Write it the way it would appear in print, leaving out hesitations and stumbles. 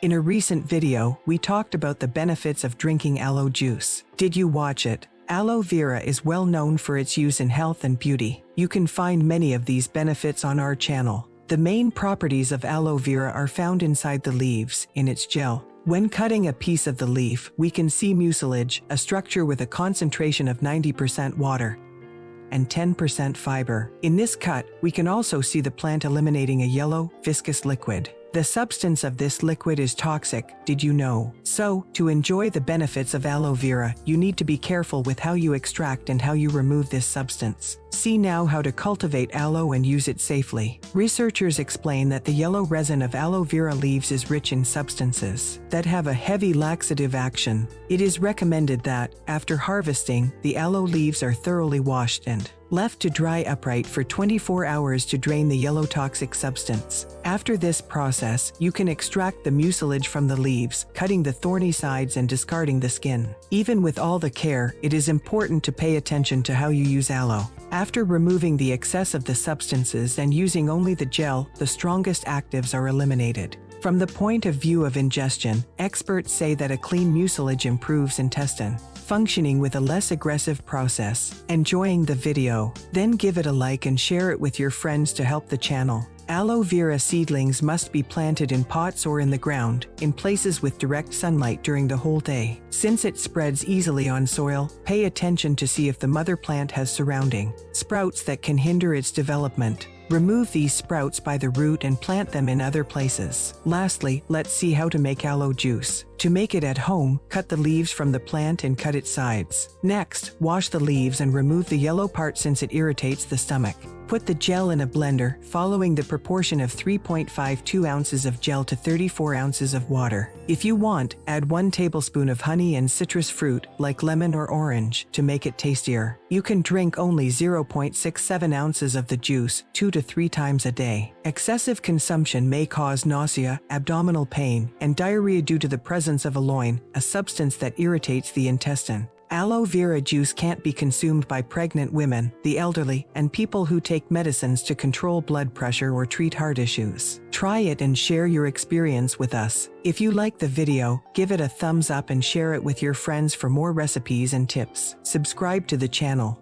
In a recent video, we talked about the benefits of drinking aloe juice. Did you watch it? Aloe vera is well known for its use in health and beauty. You can find many of these benefits on our channel. The main properties of aloe vera are found inside the leaves, in its gel. When cutting a piece of the leaf, we can see mucilage, a structure with a concentration of 90% water and 10% fiber. In this cut, we can also see the plant eliminating a yellow, viscous liquid. The substance of this liquid is toxic, did you know? So, to enjoy the benefits of aloe vera, you need to be careful with how you extract and how you remove this substance. See now how to cultivate aloe and use it safely. Researchers explain that the yellow resin of aloe vera leaves is rich in substances that have a heavy laxative action. It is recommended that, after harvesting, the aloe leaves are thoroughly washed and left to dry upright for 24 hours to drain the yellow toxic substance. After this process, you can extract the mucilage from the leaves, cutting the thorny sides and discarding the skin. Even with all the care, it is important to pay attention to how you use aloe. After removing the excess of the substances and using only the gel, the strongest actives are eliminated. From the point of view of ingestion, experts say that a clean mucilage improves intestine functioning with a less aggressive process. Enjoying the video? Then give it a like and share it with your friends to help the channel. Aloe vera seedlings must be planted in pots or in the ground, in places with direct sunlight during the whole day. Since it spreads easily on soil, pay attention to see if the mother plant has surrounding sprouts that can hinder its development. Remove these sprouts by the root and plant them in other places. Lastly, let's see how to make aloe juice. To make it at home, cut the leaves from the plant and cut its sides. Next, wash the leaves and remove the yellow part since it irritates the stomach. Put the gel in a blender, following the proportion of 3.52 ounces of gel to 34 ounces of water. If you want, add 1 tablespoon of honey and citrus fruit, like lemon or orange, to make it tastier. You can drink only 0.67 ounces of the juice 2 to 3 times a day. Excessive consumption may cause nausea, abdominal pain, and diarrhea due to the presence of aloe, a substance that irritates the intestine. Aloe vera juice can't be consumed by pregnant women, the elderly, and people who take medicines to control blood pressure or treat heart issues. Try it and share your experience with us. If you like the video, give it a thumbs up and share it with your friends for more recipes and tips. Subscribe to the channel.